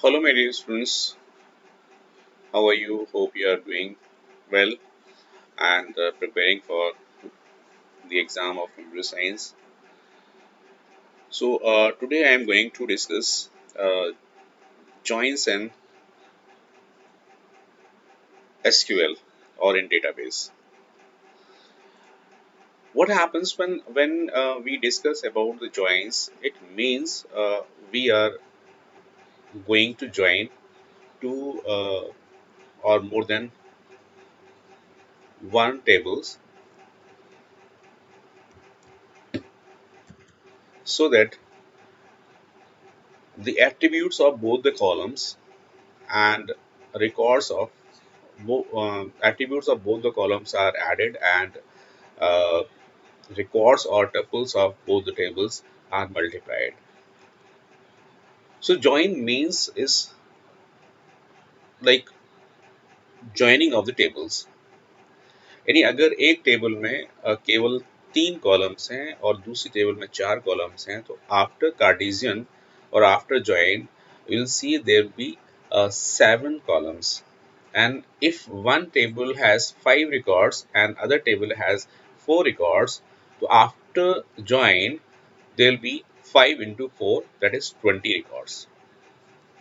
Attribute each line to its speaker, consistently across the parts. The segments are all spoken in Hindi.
Speaker 1: Hello, my dear students. How are you? Hope you are doing well and preparing for the exam of computer science. Today I am going to discuss joins in SQL or in database. What happens when we discuss about the joins? It means we are going to join two or more than one tables so that the attributes of both the columns and records of attributes of both the columns are added and uh, records or tuples of both the tables are multiplied. So join means is like joining of the tables. यानी अगर एक टेबल में केवल तीन कॉलम्स हैं और दूसरी टेबल में चार कॉलम्स हैं तो आफ्टर कार्टेशियन और after join you will see there be seven columns, and if one table has five records and other table has four records, so after join there will be 5 into 4, that is 20 records,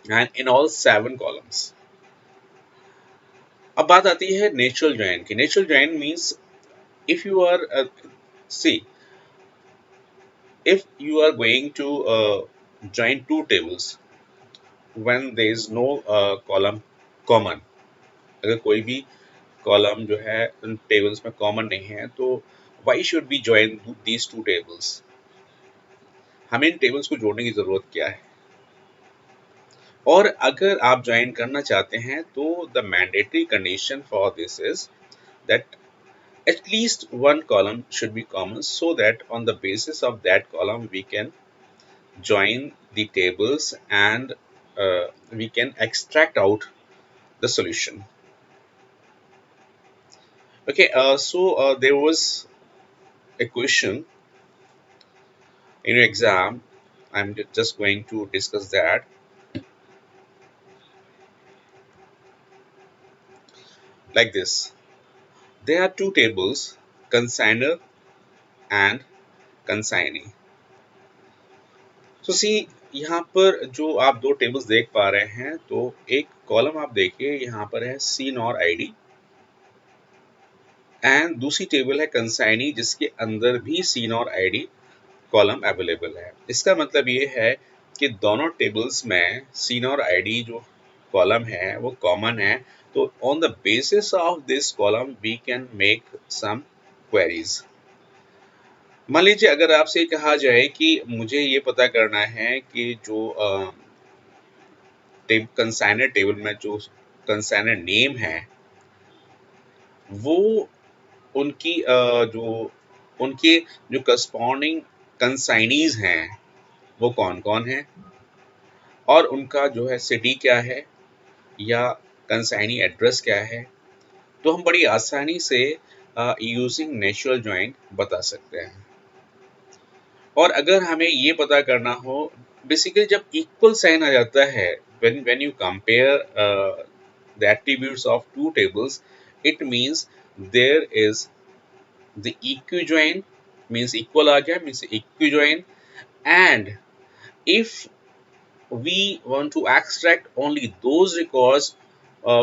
Speaker 1: and in all seven columns. अब बात आती है नेचुरल ज्वाइन की. Natural join means if you are see if you are going to join two tables when there is no column common, अगर कोई भी कॉलम जो है उन टेबल्स में कॉमन नहीं है तो why should be join these two tables. हमें इन टेबल्स को जोड़ने की जरूरत क्या है? और अगर आप ज्वाइन करना चाहते हैं तो the mandatory condition for this is that at least one column should be common so that on the basis of that column we can join the tables and we can extract out the solution. Okay, there was a question in your exam. I'm just going to discuss that. Like this, there are two tables, consigner and consignee. So see, यहाँ पर जो आप दो टेबल्स देख पा रहे हैं तो एक कॉलम आप देखिए यहाँ पर है सीन और आईडी एंड दूसरी टेबल है कंसाइनी जिसके अंदर भी सीन और आईडी कॉलम अवेलेबल है. इसका मतलब ये है कि दोनों टेबल्स में सीन और आईडी जो कॉलम है वो कॉमन है. तो on the basis of this column we can make some queries. मान लीजिए अगर आपसे कहा जाए कि मुझे ये पता करना है कि जो कंसाइनर टेबल में जो कंसाइनर नेम है वो उनकी जो उनके जो करस्पॉन्डिंग कंसाइनीज हैं वो कौन कौन है और उनका जो है सिटी क्या है या कंसाइनी एड्रेस क्या है, तो हम बड़ी आसानी से यूजिंग नेचुरल ज्वाइन बता सकते हैं. और अगर हमें ये पता करना हो, बेसिकली जब इक्वल साइन आ जाता है when you compare the attributes of two tables, it means there is the equijoin, means equal आ गया, means equijoin. And if we want to extract only those records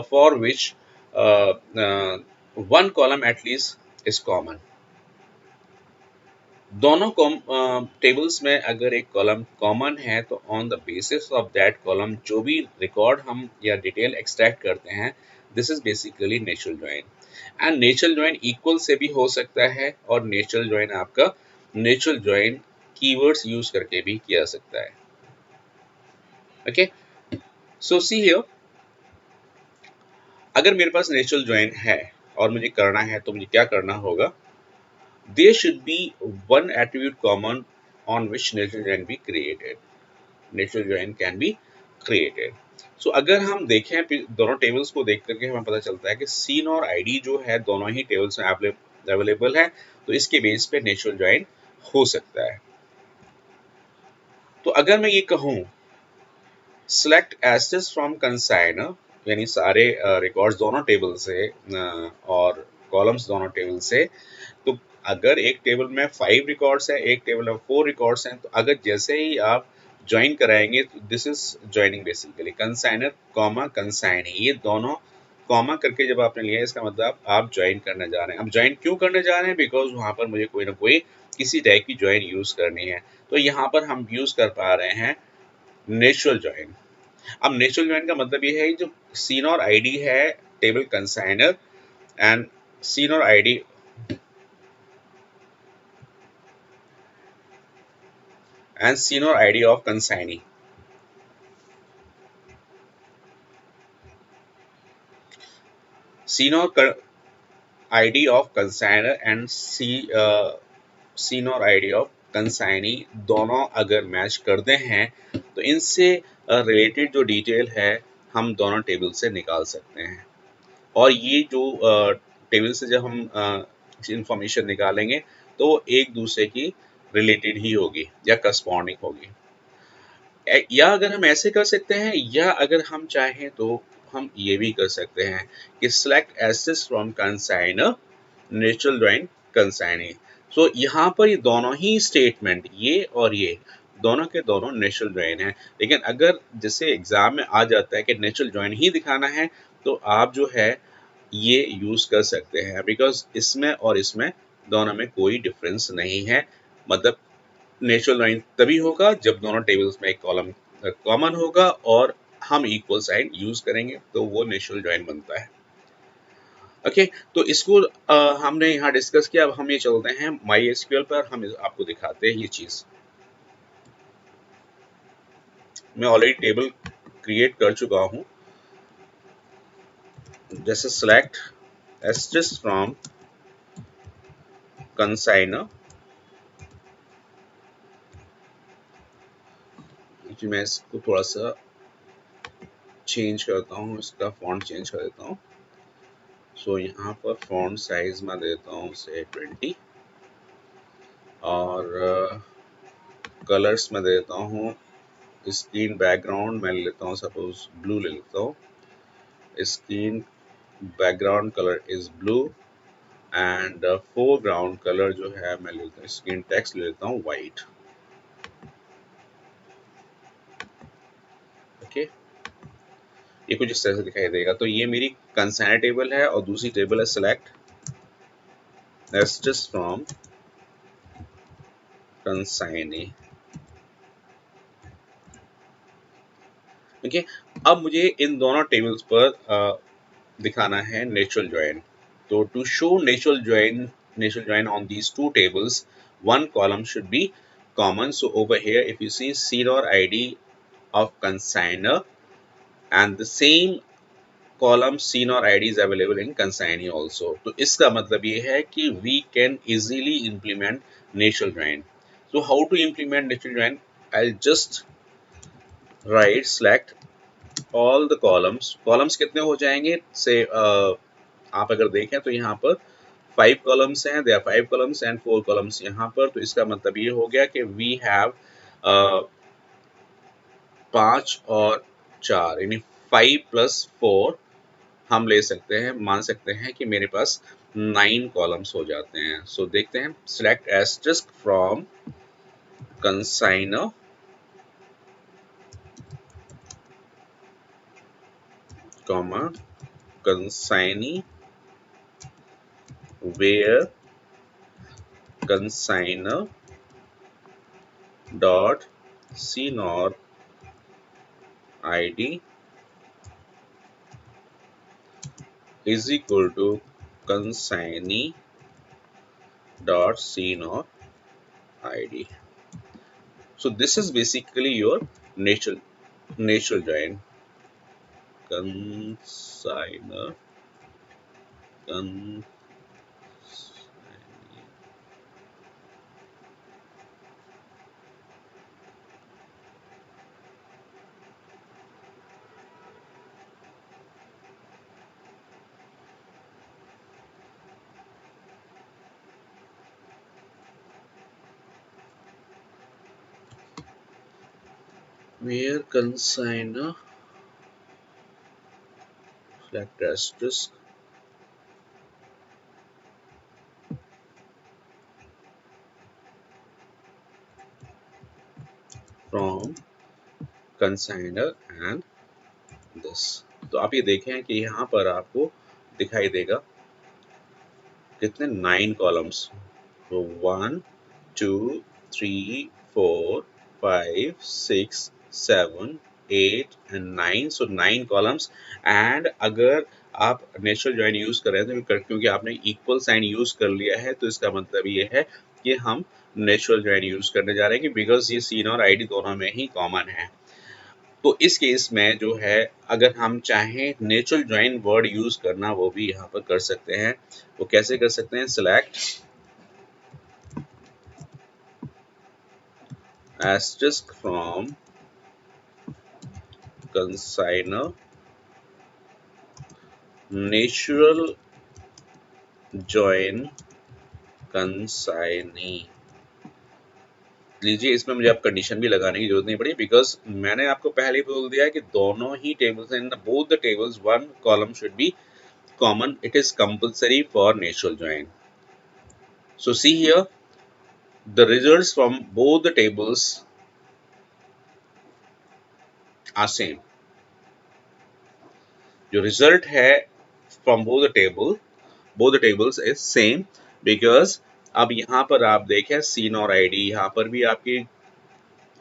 Speaker 1: for which uh, uh, one column at least is common. दोनों टेबल्स में अगर एक कॉलम कॉमन है तो on the basis of that column जो भी रिकॉर्ड हम या डिटेल एक्सट्रैक्ट करते हैं, this is basically natural join. And natural join equal से भी हो सकता है और नेचुरल ज्वाइन आपका नेचुरल ज्वाइन कीवर्ड्स यूज करके भी किया जा सकता है. ओके, सो सी हियर, अगर मेरे पास नेचुरल ज्वाइन है और मुझे करना है तो मुझे क्या करना होगा? There should be one attribute common on which natural join be created. Natural join can be created. So अगर हम देखें दोनों टेबल्स को देख करके हमें पता चलता है कि सीन और आईडी जो है दोनों ही टेबल्स में अवेलेबल है, तो इसके बेस पे नेचुरल ज्वाइन हो सकता है. तो अगर मैं ये कहूँ सिलेक्ट एसेट्स फ्रॉम कंसाइनर, यानी सारे रिकॉर्ड्स दोनों टेबल से और कॉलम्स दोनों टेबल से। तो अगर एक टेबल में 5 रिकॉर्ड्स है, एक टेबल में 4 रिकॉर्ड्स हैं, तो अगर जैसे ही आप ज्वाइन कराएंगे तो this is joining basically consigner comma consignee, ये दोनों कॉमा करके जब आपने लिया है, इसका मतलब आप ज्वाइन करने जा रहे हैं। अब ज्वाइन क्यों करने जा रहे हैं? बिकॉज वहां पर मुझे कोई ना कोई किसी टाइप की ज्वाइन यूज करनी है। तो यहाँ पर हम यूज कर पा रहे हैं नेचुरल ज्वाइन। अब नेचुरल ज्वाइन का मतलब ये है जो सीन और आईडी है टेबल कंसाइनर एंड सीन और ID and senior ID of consignee. Senior ID of consigner and senior ID of consignee दोनों अगर मैच करते हैं तो इनसे रिलेटेड जो डिटेल है हम दोनों टेबल से निकाल सकते हैं। और ये जो टेबल से जब हम इंफॉर्मेशन निकालेंगे तो वो एक दूसरे की रिलेटेड ही होगी या करस्पॉन्डिंग होगी। या अगर हम ऐसे कर सकते हैं, या अगर हम चाहें तो हम ये भी कर सकते हैं कि select assets from consignor natural join consignee। सो यहाँ पर ये दोनों ही स्टेटमेंट, ये और ये दोनों के दोनों नेचुरल ज्वाइन है। लेकिन अगर जैसे एग्जाम में आ जाता है कि नेचुरल ज्वाइन ही दिखाना है तो आप जो है ये यूज कर सकते हैं, बिकॉज इसमें और इसमें दोनों में कोई डिफरेंस नहीं है। मतलब नेचुरल लाइन तभी होगा जब दोनों टेबल्स में एक कॉलम कॉमन होगा और हम इक्वल साइन यूज करेंगे तो वो नेचुरल जॉइन बनता है। ओके, तो इसको हमने यहाँ डिस्कस किया। अब हम ये चलते हैं माई एसक्यूएल पर, हम आपको दिखाते हैं ये चीज। मैं ऑलरेडी टेबल क्रिएट कर चुका हूँ। जैसे सेलेक्ट एस्ट्रिस फ्रॉम कंसाइनर, मैं इसको थोड़ा सा चेंज करता हूँ, इसका फॉन्ट चेंज कर देता हूँ। सो यहाँ पर फॉन्ट साइज में देता हूँ से 20 और कलर्स में देता हूँ। स्क्रीन बैकग्राउंड मैं लेता हूँ, सपोज ब्लू ले लेता हूँ। Screen background colour is blue and foreground colour जो है मैं लेता हूँ, स्क्रीन टेक्स्ट ले लेता हूँ वाइट। ओके, ये कुछ इस तरह से दिखाई देगा। तो ये मेरी कंसाइनर टेबल है और दूसरी टेबल है select asterisk from consignee. Okay, अब मुझे इन दोनों टेबल्स पर दिखाना है नेचुरल ज्वाइन। तो to show natural join on these two tables, one column should be common. So over here if you see senior ID of consigner and the same column senior ID is available in consignee also, तो इसका मतलब ये है कि we can easily implement natural join. So how to implement natural join? I'll just write select all the columns कितने हो जाएंगे से आप अगर देखें तो यहाँ पर 5 कॉलम्स हैं, देयर 5 कॉलम्स एंड 4 कॉलम्स यहाँ पर। तो इसका मतलब ये हो गया कि वी हैव 5 और 4 यानी 5 प्लस 4 हम ले सकते हैं, मान सकते हैं कि मेरे पास 9 कॉलम्स हो जाते हैं। सो देखते हैं, select asterisk from consigner comma consignee where consigner dot cnor id is equal to consignee dot cnor id. So this is basically your natural join. Consigner con where consigner select asterisk from consigner and this। तो आप ये देखें कि यहाँ पर आपको दिखाई देगा कितने 9 कॉलम्स। तो 1 2 3 4 5 6 7 8 एंड 9, सो 9 कॉलम्स। एंड अगर आप नेचुरल ज्वाइन यूज कर रहे हैं तो क्योंकि आपने इक्वल साइन यूज कर लिया है तो इसका मतलब ये है कि हम नेचुरल ज्वाइन यूज करने जा रहे हैं कि बिकॉज ये सीन और आईडी दोनों में ही कॉमन है। तो इस केस में जो है अगर हम चाहें नेचुरल ज्वाइन वर्ड यूज करना वो भी यहाँ पर कर सकते हैं। वो कैसे कर सकते हैं? Select asterisk from consigner natural join consignee। लीजिए इसमें मुझे आप कंडीशन भी लगाने की जरूरत नहीं पड़ी बिकॉज मैंने आपको पहले ही बोल दिया है कि दोनों ही tables in both the tables one column should be common. It is compulsory for natural join. So see here the results from both the tables are same। जो रिजल्ट है from both the tables is same because अब यहाँ पर आप देखें सीन और आईडी यहाँ पर भी आपकी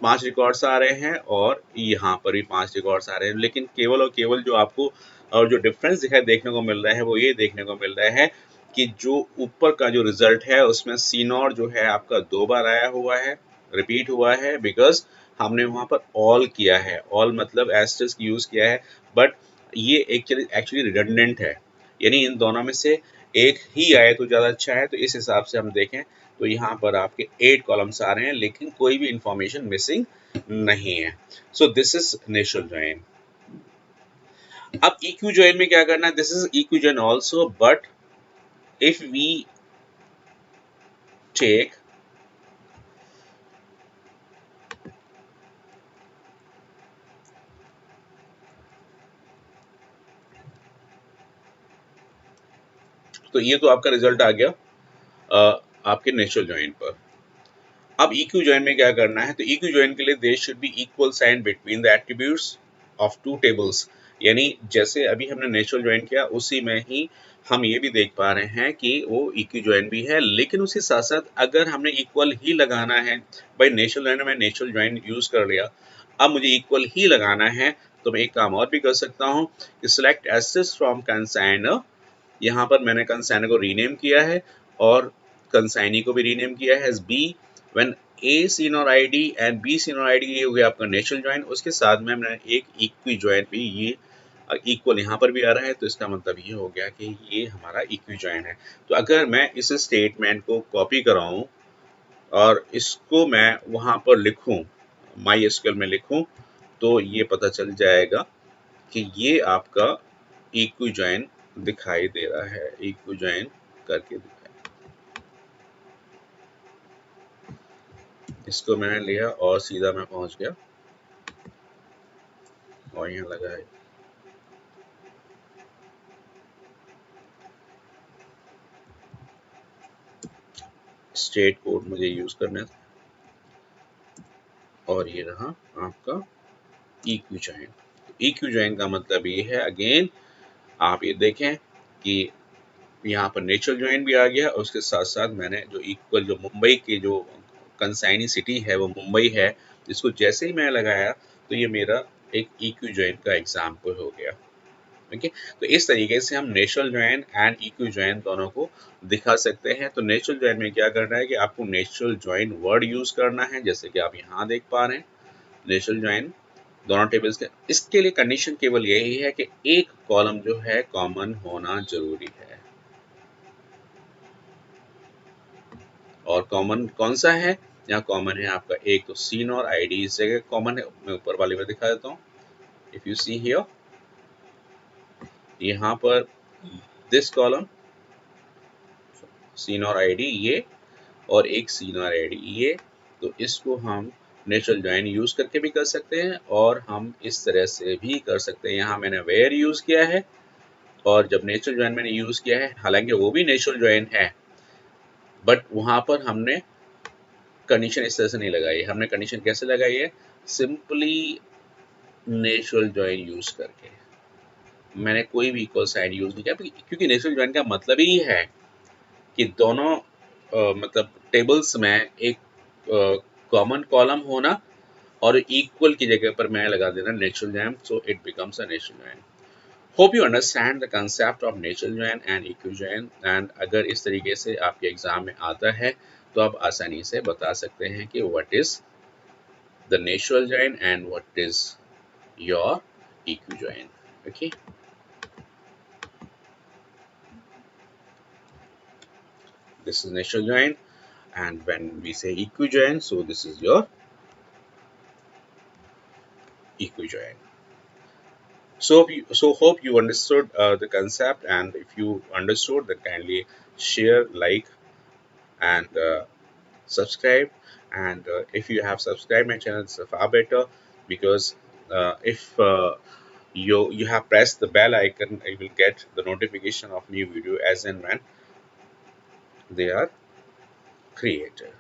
Speaker 1: 5 रिकॉर्ड्स आ रहे हैं और यहाँ पर भी 5 रिकॉर्ड्स आ रहे हैं, लेकिन केवल और केवल जो आपको और जो डिफरेंस दिखाई देखने को मिल रहा है वो ये देखने को मिल रहा है कि जो ऊपर का जो रिजल्ट है उसमें सीनोर जो है आपका 2 बार आया हुआ है, रिपीट हुआ है बिकॉज हमने वहां पर ऑल किया है। ऑल मतलब एस्टेरिस्क यूज किया है, बट ये एक्चुअली रिडंडेंट है, यानी इन दोनों में से एक ही आए तो ज़्यादा अच्छा है। तो इस हिसाब से हम देखें तो यहाँ पर आपके 8 कॉलम्स आ रहे हैं लेकिन कोई भी इंफॉर्मेशन मिसिंग नहीं है। So this is natural join. अब इक्यू ज्वाइन में क्या करना है? This is equi join also, but if we take तो ये तो आपका रिजल्ट आ गया आपके नेचुरल ज्वाइन पर। अब इक्यू ज्वाइन में क्या करना है? तो इक्यू ज्वाइन के लिए there should be equal sign between the attributes of two tables. यानी जैसे अभी हमने नेचुरल ज्वाइन किया उसी में ही हम ये भी देख पा रहे हैं कि वो इक्यू ज्वाइन भी है, लेकिन उसके साथ साथ अगर हमने इक्वल ही लगाना है, भाई नेचुरल ज्वाइन में नेचुरल ज्वाइन यूज कर लिया, अब मुझे इक्वल ही लगाना है तो मैं एक काम और भी कर सकता हूँ कि सिलेक्ट एसेस फ्रॉम कंसाइनर। यहाँ पर मैंने कंसाइनर को रीनेम किया है और कंसाइनी को भी रीनेम किया है एज बी। व्हेन ए सीन और आईडी एंड बी सीन और आईडी, ये हो गया आपका नेचुरल ज्वाइन। उसके साथ में मैंने एक इक्वी ज्वाइन भी, ये इक्वल यहाँ पर भी आ रहा है तो इसका मतलब ये हो गया कि ये हमारा इक्वी ज्वाइन है। तो अगर मैं इस स्टेटमेंट को कॉपी कराऊं और इसको मैं वहां पर लिखूं, माई एसक्यूएल में लिखूं, तो ये पता चल जाएगा कि ये आपका इक्वी ज्वाइन दिखाई दे रहा है। इक्वी ज्वाइन करके दिखाई, इसको मैंने लिया और सीधा मैं पहुंच गया और यहाँ लगा है। स्टेट कोड मुझे यूज करना था और ये रहा आपका इक्वी ज्वाइन। इक्वी ज्वाइन का मतलब ये है, अगेन आप ये देखें कि यहाँ पर नेचुरल ज्वाइन भी आ गया और उसके साथ साथ मैंने जो इक्वल, जो मुंबई की जो कंसाइनी सिटी है वो मुंबई है, जिसको जैसे ही मैं लगाया तो ये मेरा एक इक्वी ज्वाइन का एग्जाम्पल हो गया। ओके, तो इस तरीके से हम natural join and equi join दोनों को दिखा सकते हैं। तो नेचुरल ज्वाइन में क्या करना है कि आपको नेचुरल ज्वाइन वर्ड यूज करना है, जैसे कि आप यहाँ देख पा रहे हैं नेचुरल ज्वाइन दोनों टेबल्स के। इसके लिए कंडीशन केवल यही है कि एक कॉलम जो है कॉमन होना जरूरी है। और कॉमन कौन सा है? यहाँ कॉमन है आपका एक तो सीन और आईडी, इस जगह कॉमन है। मैं ऊपर वाले में दिखा देता हूँ। इफ यू सी हियर, यहाँ पर दिस कॉलम सीन और आईडी ये, और एक सीन और आईडी ये, तो इसको हम नेचुरल ज्वाइन यूज करके भी कर सकते हैं और हम इस तरह से भी कर सकते हैं। यहाँ मैंने वेयर यूज किया है और जब नेचुरल ज्वाइन मैंने यूज किया है, हालांकि वो भी नेचुरल ज्वाइन है, बट वहां पर हमने कंडीशन इस तरह से नहीं लगाई है। हमने कंडीशन कैसे लगाई है? सिंपली नेचुरल ज्वाइन यूज करके। मैंने कोई भी इक्वल साइन यूज नहीं किया, क्योंकि नेचुरल ज्वाइन का मतलब ही है कि दोनों मतलब टेबल्स में एक कॉमन कॉलम होना और इक्वल की जगह पर मैं लगा देना natural join, so it becomes a natural join. Hope you understand the concept of natural join and equijoin. And अगर इस तरीके से आपके एग्जाम में आता है तो आप आसानी से बता सकते हैं कि what is the natural join and what is your equijoin. Okay, this is natural join, and when we say equijoin, so this is your equijoin. So hope you understood the concept, and if you understood, then kindly share, like, and subscribe. And if you have subscribed my channel, it's far better, because if you have pressed the bell icon, you will get the notification of new video as and when they are created.